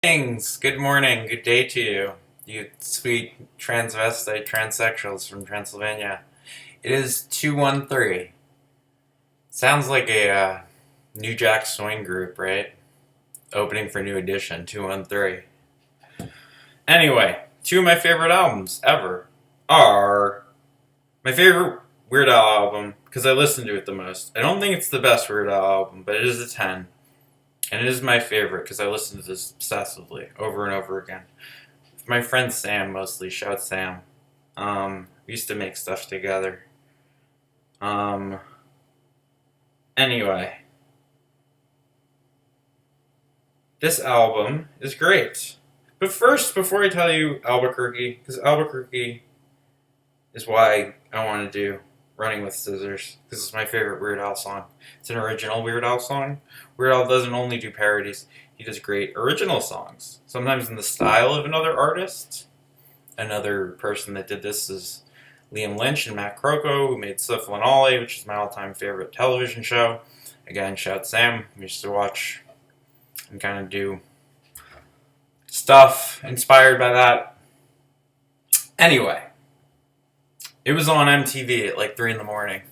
Things. Good morning, good day to you, you sweet transvestite transsexuals from Transylvania. It is 213. Sounds like a New Jack Swing group, right? Opening for New Edition, 213. Anyway, two of my favorite albums ever are my favorite Weird Al album, because I listen to it the most. I don't think it's the best Weird Al album, but it is a 10. And it is my favorite because I listen to this obsessively over and over again. My friend Sam mostly. Shout Sam. We used to make stuff together. Anyway, this album is great. But first, before I tell you Albuquerque, because Albuquerque is why I want to do Running with Scissors, because it's my favorite Weird Al song. It's an original Weird Al song. Weird Al doesn't only do parodies, he does great original songs, sometimes in the style of another artist. Another person that did this is Liam Lynch and Matt Croco, who made Sifl and Ollie, which is my all-time favorite television show. Again, shout Sam. We used to watch and kind of do stuff inspired by that. Anyway, it was on MTV at like 3 in the morning.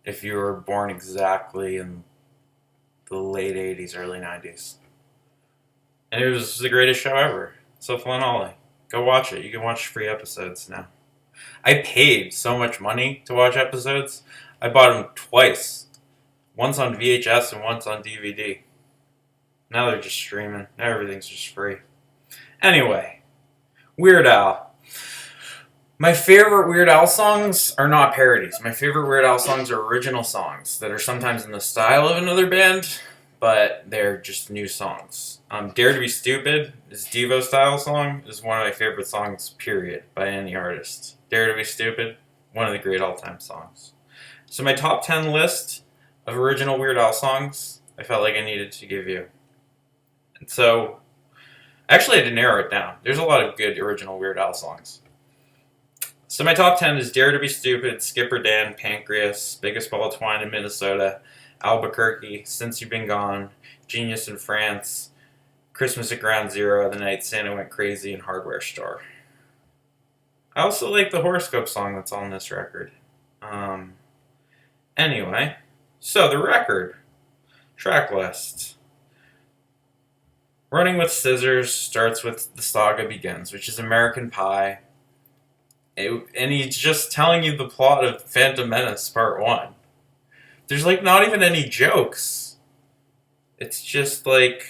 If you were born exactly in the late 80s, early 90s. And it was the greatest show ever. Sifl and Ollie. Go watch it. You can watch free episodes now. I paid so much money to watch episodes. I bought them twice. Once on VHS and once on DVD. Now they're just streaming. Now everything's just free. Anyway, Weird Al. My favorite Weird Al songs are not parodies. My favorite Weird Al songs are original songs that are sometimes in the style of another band, but they're just new songs. Dare to Be Stupid, his Devo style song, is one of my favorite songs, period, by any artist. Dare to Be Stupid, one of the great all-time songs. So my top 10 list of original Weird Al songs, I felt like I needed to give you. And so, actually I had to narrow it down. There's a lot of good original Weird Al songs. So my top 10 is Dare to Be Stupid, Skipper Dan, Pancreas, Biggest Ball of Twine in Minnesota, Albuquerque, Since You've Been Gone, Genius in France, Christmas at Ground Zero, The Night Santa Went Crazy, and Hardware Store. I also like the horoscope song that's on this record. Anyway, so the record, track list. Running with Scissors starts with The Saga Begins, which is American Pie. And he's just telling you the plot of Phantom Menace Part 1. There's like not even any jokes. It's just like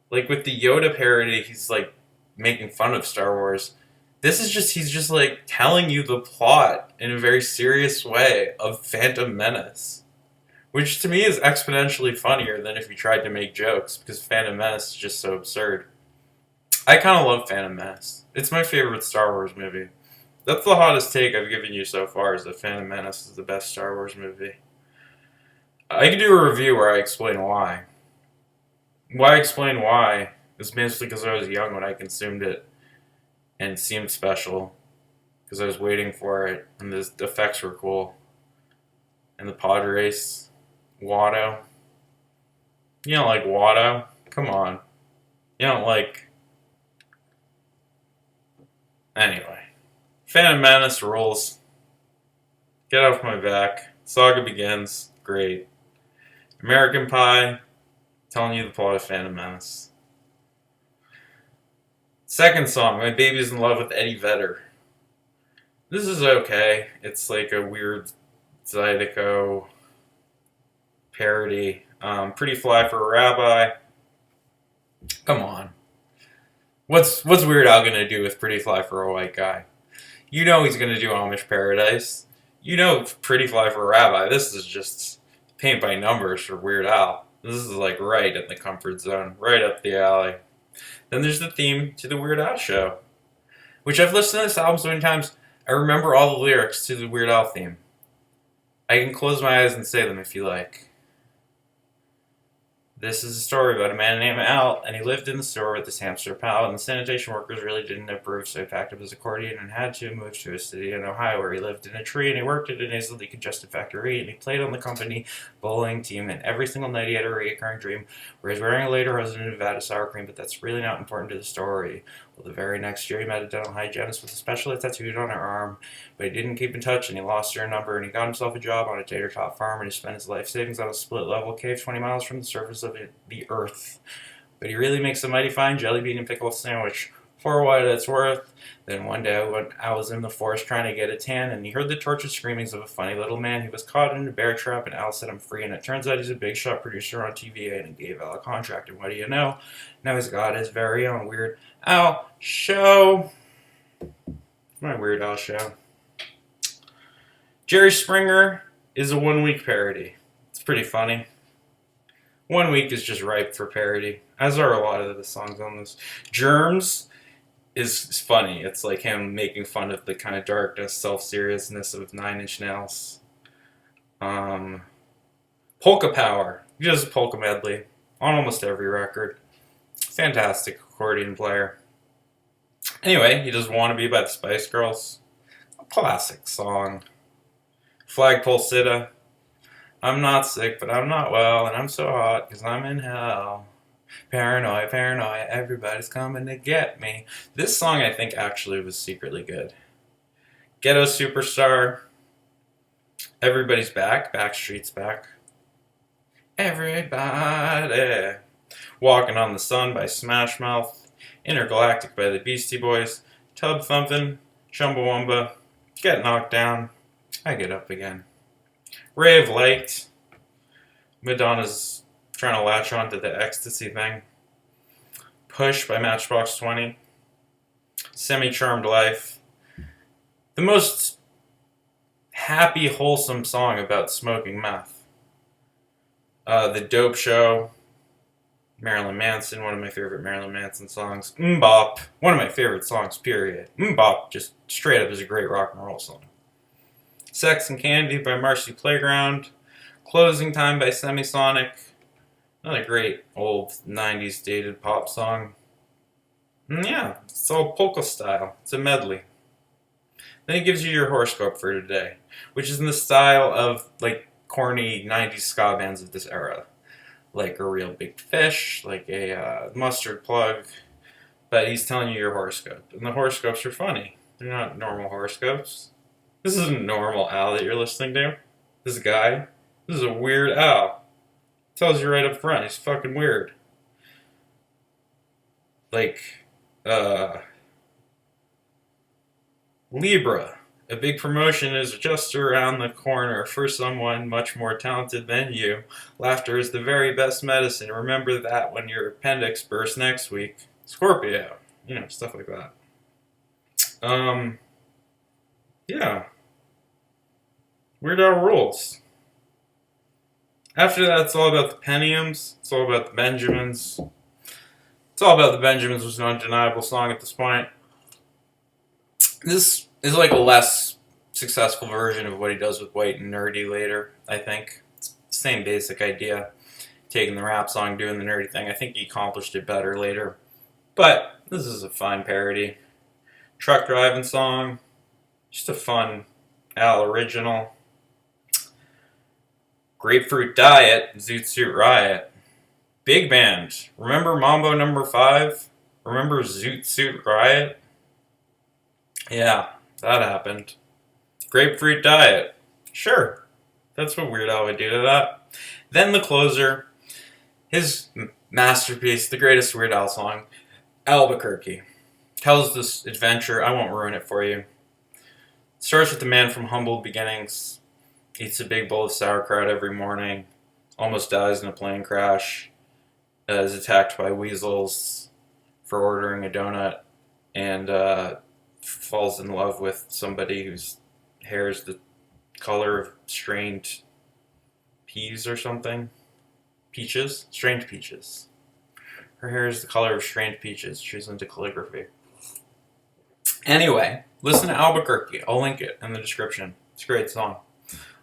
with the Yoda parody, he's like making fun of Star Wars. This is just, he's just like telling you the plot in a very serious way of Phantom Menace. Which to me is exponentially funnier than if you tried to make jokes, because Phantom Menace is just so absurd. I kind of love Phantom Menace. It's my favorite Star Wars movie. That's the hottest take I've given you so far, is that Phantom Menace is the best Star Wars movie. I could do a review where I explain why. Why I explain why is mostly because I was young when I consumed it, and it seemed special, because I was waiting for it, and the effects were cool. And the pod race, Watto. You don't like Watto? Come on. You don't like... Anyway. Phantom Menace rules. Get off my back. Saga Begins. Great. American Pie. Telling you the plot of Phantom Menace. Second song, My Baby's in Love with Eddie Vedder. This is okay. It's like a weird Zydeco parody. Pretty Fly for a Rabbi. Come on. What's Weird Al gonna do with Pretty Fly for a White Guy? You know he's gonna do Amish Paradise. You know Pretty Fly for a Rabbi. This is just paint by numbers for Weird Al. This is like right in the comfort zone, right up the alley. Then there's the theme to the Weird Al show, which I've listened to this album so many times, I remember all the lyrics to the Weird Al theme. I can close my eyes and say them if you like. This is a story about a man named Al, and he lived in the store with his hamster pal, and the sanitation workers really didn't approve, so he packed up his accordion and had to move to a city in Ohio where he lived in a tree, and he worked at a nasally congested factory, and he played on the company bowling team, and every single night he had a recurring dream where he's wearing a later husband in Nevada sour cream, but that's really not important to the story. Well, the very next year he met a dental hygienist with a specially tattooed on her arm, but he didn't keep in touch, and he lost her number, and he got himself a job on a tater tot farm, and he spent his life savings on a split level cave 20 miles from the surface of the earth. But he really makes a mighty fine jelly bean and pickle sandwich for what it's worth. Then one day when I was in the forest trying to get a tan, and he heard the tortured screamings of a funny little man. He was caught in a bear trap, and Al set him free, and it turns out he's a big shot producer on TVA, and he gave Al a contract, and what do you know? Now he's got his very own Weird Al show. My Weird Al show. Jerry Springer is a 1 week parody. It's pretty funny. 1 week is just ripe for parody, as are a lot of the songs on this. Germs is funny. It's like him making fun of the kind of darkness, self-seriousness of Nine Inch Nails. Polka Power. He does a polka medley on almost every record. Fantastic accordion player. Anyway, he does Wannabe by the Spice Girls. A classic song. Flagpole Sitta. I'm not sick, but I'm not well, and I'm so hot because I'm in hell. Paranoia, paranoia, everybody's coming to get me. This song, I think, actually was secretly good. Ghetto Superstar. Everybody's back. Backstreet's back. Everybody. Walking on the Sun by Smash Mouth. Intergalactic by the Beastie Boys. Tub Thumpin'. Chumbawamba. Get Knocked Down. I Get Up Again. Ray of Light. Madonna's trying to latch on to the ecstasy thing. Push by Matchbox 20. Semi-Charmed Life. The most happy, wholesome song about smoking meth. The Dope Show. Marilyn Manson, one of my favorite Marilyn Manson songs. Mbop, one of my favorite songs, period. Mbop, just straight up is a great rock and roll song. Sex and Candy by Marcy Playground. Closing Time by Semisonic. Another great old 90s dated pop song. And yeah, it's all polka style. It's a medley. Then he gives you your horoscope for today, which is in the style of like corny 90s ska bands of this era. Like a Real Big Fish, like a Mustard Plug. But he's telling you your horoscope. And the horoscopes are funny. They're not normal horoscopes. This isn't normal Al that you're listening to. This guy. This is a Weird Al. Tells you right up front. He's fucking weird. Like, Libra. A big promotion is just around the corner for someone much more talented than you. Laughter is the very best medicine. Remember that when your appendix bursts next week. Scorpio. You know, stuff like that. Yeah. Weird Al rules. After that, it's all about the Pentiums. It's all about the Benjamins. It's all about the Benjamins was an undeniable song at this point. This is like a less successful version of what he does with White and Nerdy later, I think. It's the same basic idea. Taking the rap song, doing the nerdy thing. I think he accomplished it better later. But this is a fine parody. Truck driving song. Just a fun Al original. Grapefruit Diet, Zoot Suit Riot. Big band. Remember Mambo number 5? Remember Zoot Suit Riot? Yeah, that happened. Grapefruit Diet. Sure. That's what Weird Al would do to that. Then the closer. His masterpiece, the greatest Weird Al song, Albuquerque. Tells this adventure. I won't ruin it for you. Starts with the man from humble beginnings. Eats a big bowl of sauerkraut every morning. Almost dies in a plane crash. Is attacked by weasels for ordering a donut. And falls in love with somebody whose hair is the color of strained peas or something. Peaches? Strained peaches. Her hair is the color of strained peaches. She's into calligraphy. Anyway, listen to Albuquerque. I'll link it in the description. It's a great song.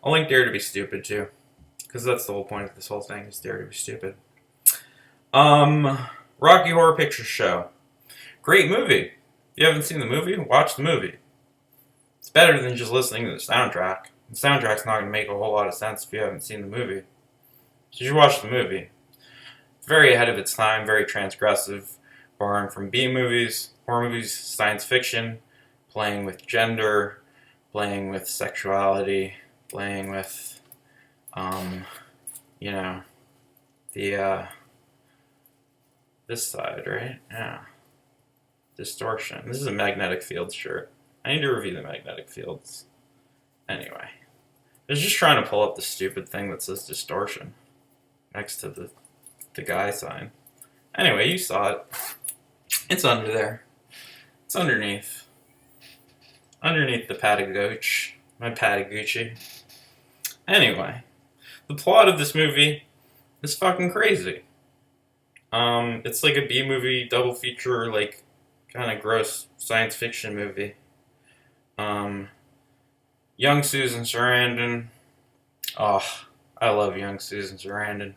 I'll link Dare to Be Stupid too. Because that's the whole point of this whole thing, is Dare to Be Stupid. Um, Rocky Horror Picture Show. Great movie. If you haven't seen the movie, watch the movie. It's better than just listening to the soundtrack. The soundtrack's not going to make a whole lot of sense if you haven't seen the movie. So you should watch the movie. It's very ahead of its time, very transgressive, borrowing from B movies, horror movies, science fiction, playing with gender, playing with sexuality, playing with, you know, the, this side, right? Yeah. Distortion. This is a magnetic field shirt. I need to review the magnetic fields. Anyway. I was just trying to pull up the stupid thing that says distortion next to the guy sign. Anyway, you saw it. It's under there. It's underneath. Underneath the Patagucci. My Patagucci. Anyway. The plot of this movie is fucking crazy. It's like a B-movie double feature, like, kind of gross science fiction movie. Young Susan Sarandon. Oh, I love young Susan Sarandon.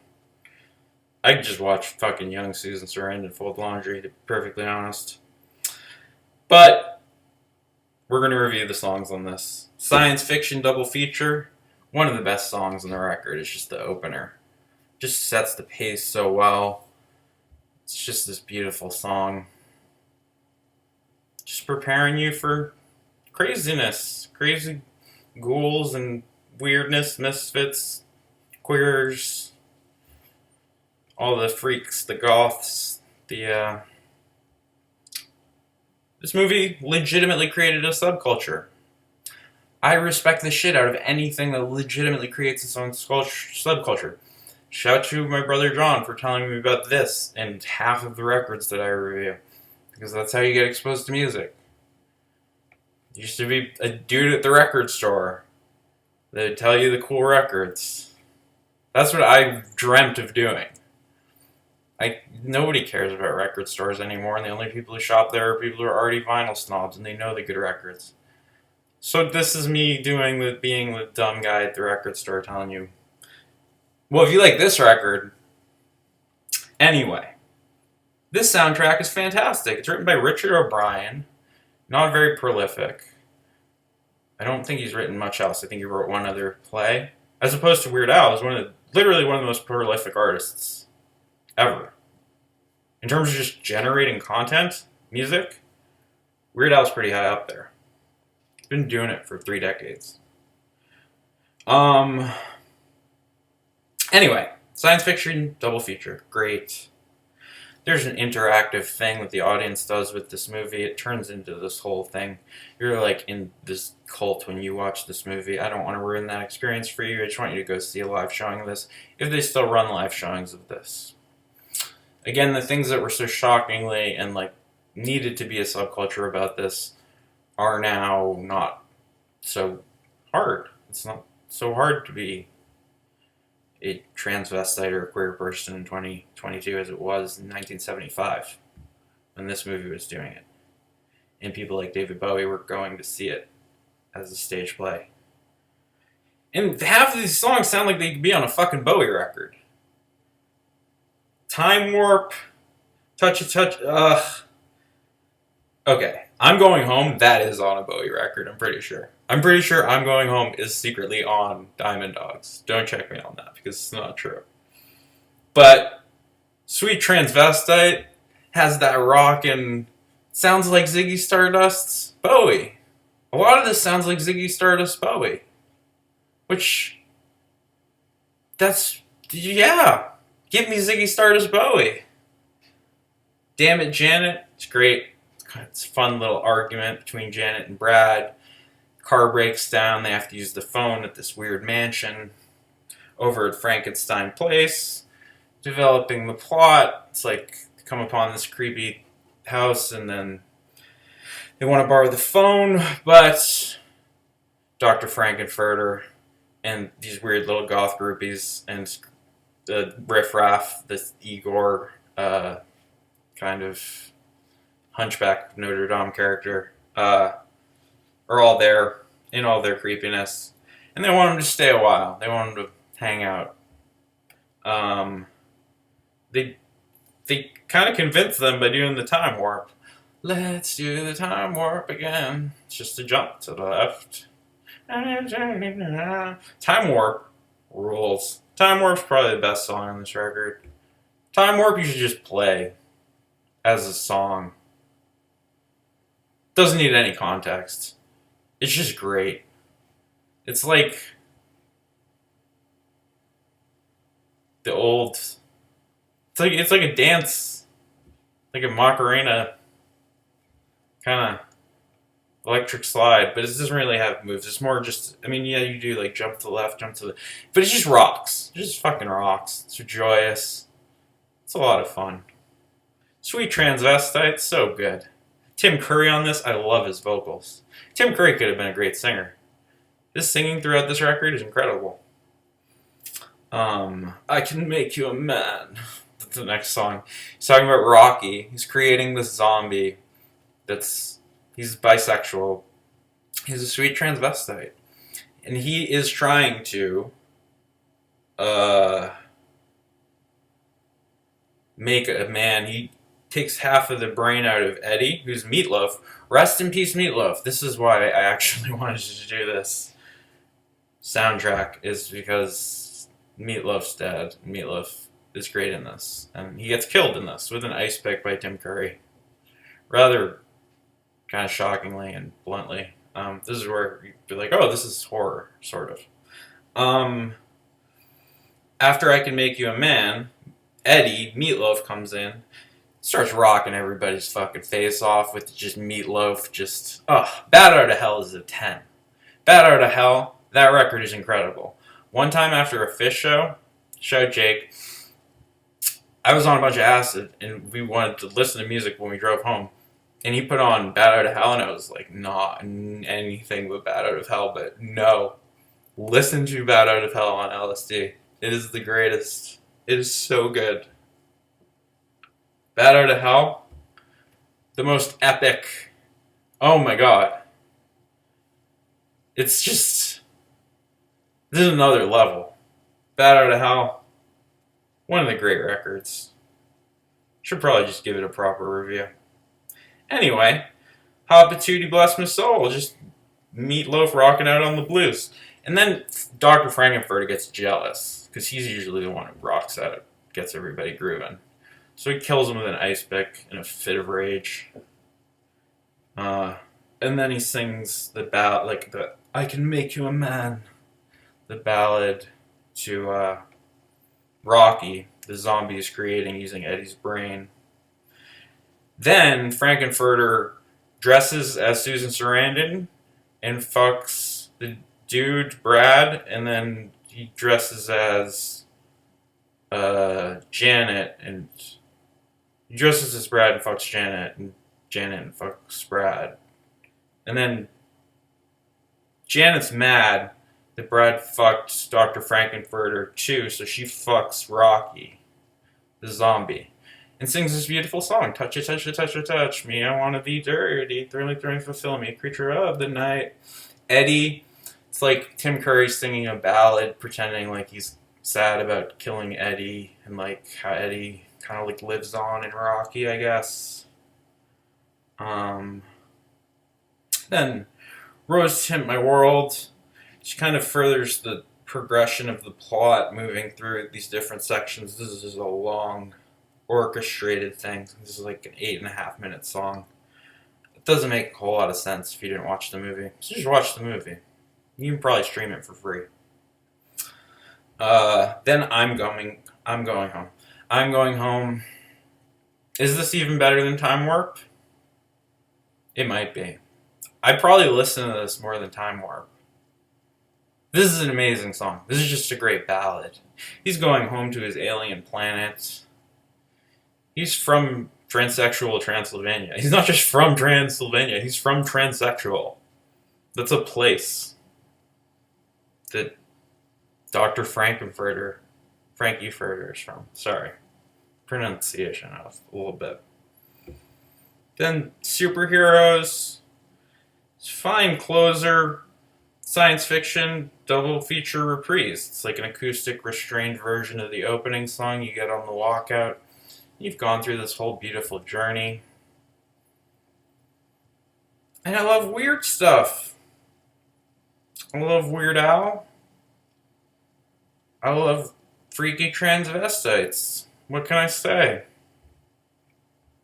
I could just watch fucking young Susan Sarandon fold laundry, to be perfectly honest. But we're going to review the songs on this. Science fiction double feature. One of the best songs on the record is just the opener. Just sets the pace so well. It's just this beautiful song. Just preparing you for craziness. Crazy ghouls and weirdness, misfits, queers, all the freaks, the goths, this movie legitimately created a subculture. I respect the shit out of anything that legitimately creates its own subculture. Shout to my brother John for telling me about this and half of the records that I review. Because that's how you get exposed to music. Used to be a dude at the record store. They'd tell you the cool records. That's what I dreamt of doing. Nobody cares about record stores anymore, and the only people who shop there are people who are already vinyl snobs, and they know the good records. So this is me being the dumb guy at the record store telling you, well, if you like this record... Anyway, this soundtrack is fantastic. It's written by Richard O'Brien. Not very prolific. I don't think he's written much else. I think he wrote one other play. As opposed to Weird Al, who's literally one of the most prolific artists ever. In terms of just generating content, music, Weird Al's pretty high up there. He's been doing it for 3 decades. Anyway, science fiction double feature. Great. There's an interactive thing that the audience does with this movie. It turns into this whole thing. You're like in this cult when you watch this movie. I don't want to ruin that experience for you. I just want you to go see a live showing of this, if they still run live showings of this. Again, the things that were so shockingly and like needed to be a subculture about this are now not so hard. It's not so hard to be a transvestite or a queer person in 2022 as it was in 1975 when this movie was doing it. And people like David Bowie were going to see it as a stage play. And half of these songs sound like they could be on a fucking Bowie record. Time Warp, Touch. Okay, I'm Going Home, that is on a Bowie record, I'm pretty sure. I'm pretty sure I'm Going Home is secretly on Diamond Dogs. Don't check me on that, because it's not true. But Sweet Transvestite has that rock and sounds like Ziggy Stardust's Bowie. A lot of this sounds like Ziggy Stardust Bowie. Which, yeah. Give me Ziggy Stardust Bowie. Damn It, Janet. It's great. It's a fun little argument between Janet and Brad. Car breaks down. They have to use the phone at this weird mansion over at Frankenstein Place. Developing the plot. It's like they come upon this creepy house and then they want to borrow the phone, but Dr. Frankenfurter and these weird little goth groupies and the riffraff, this Igor kind of Hunchback of Notre Dame character, are all there in all their creepiness. And they want him to stay a while. They want him to hang out. They they kind of convinced them by doing the time warp. Let's do the time warp again. It's just a jump to the left. Time warp rules. Time warp's probably the best song on this record. Time warp you should just play as a song. Doesn't need any context. It's just great. It's like the old. It's like a dance, like a Macarena kind of electric slide, but it doesn't really have moves. It's more just. I mean, yeah, you do like jump to the left, jump to the, but it just rocks. It just fucking rocks. It's joyous. It's a lot of fun. Sweet Transvestite, so good. Tim Curry on this, I love his vocals. Tim Curry could have been a great singer. His singing throughout this record is incredible. I Can Make You a Man. That's the next song. He's talking about Rocky. He's creating this zombie he's bisexual. He's a sweet transvestite. And he is trying to make a man. He takes half of the brain out of Eddie, who's Meatloaf. Rest in peace, Meatloaf. This is why I actually wanted to do this soundtrack, is because Meatloaf's dead. Meatloaf is great in this. And he gets killed in this with an ice pick by Tim Curry. Rather kind of shockingly and bluntly. This is where you'd be like, oh, this is horror, sort of. After I Can Make You a Man, Eddie, Meatloaf, comes in, starts rocking everybody's fucking face off with just Meatloaf. Just, Bad Out of Hell is a 10. Bad Out of Hell, that record is incredible. One time after a Fish show Jake, I was on a bunch of acid and we wanted to listen to music when we drove home. And he put on Bad Out of Hell and I was like, not anything but Bad Out of Hell, but no. Listen to Bad Out of Hell on LSD. It is the greatest. It is so good. Bad Out of Hell, the most epic. Oh my god. It's just, this is another level. Bad Out of Hell, one of the great records. Should probably just give it a proper review. Anyway, Hot Patootie Bless My Soul, just Meatloaf rocking out on the blues. And then Dr. Frankenfurter gets jealous, because he's usually the one who rocks out, gets everybody grooving. So he kills him with an ice pick in a fit of rage. And then he sings the ballad, like the I Can Make You a Man, the ballad to Rocky, the zombie is creating using Eddie's brain. Then Frankenfurter dresses as Susan Sarandon and fucks the dude Brad, and then he dresses as Janet, and he dresses as Brad and fucks Janet, and Janet fucks Brad. And then Janet's mad that Brad fucked Dr. Frankenfurter too, so she fucks Rocky, the zombie, and sings this beautiful song, touch it, touch it, touch it, touch me, I want to be dirty, thrilling, thrilling, fulfill me, creature of the night. Eddie, it's like Tim Curry singing a ballad, pretending like he's sad about killing Eddie, and like how Eddie kind of like lives on in Rocky, I guess. Then Rose Tint My World, she kind of furthers the progression of the plot, moving through these different sections. This is a long orchestrated thing. This is like an 8.5 minute song. It doesn't make a whole lot of sense if you didn't watch the movie. So just watch the movie. You can probably stream it for free. Then I'm going home. I'm going home. Is this even better than Time Warp? It might be. I'd probably listen to this more than Time Warp. This is an amazing song. This is just a great ballad. He's going home to his alien planet. He's from transsexual Transylvania. He's not just from Transylvania, he's from transsexual. That's a place that Dr. Frankie Furter is from. Sorry. Pronunciation off a little bit. Then Superheroes. It's fine closer. Science fiction double feature reprise. It's like an acoustic restrained version of the opening song you get on the walkout. You've gone through this whole beautiful journey. And I love weird stuff. I love Weird Al. I love freaky transvestites. What can I say?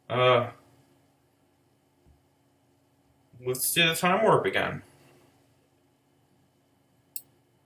Let's do the time warp again.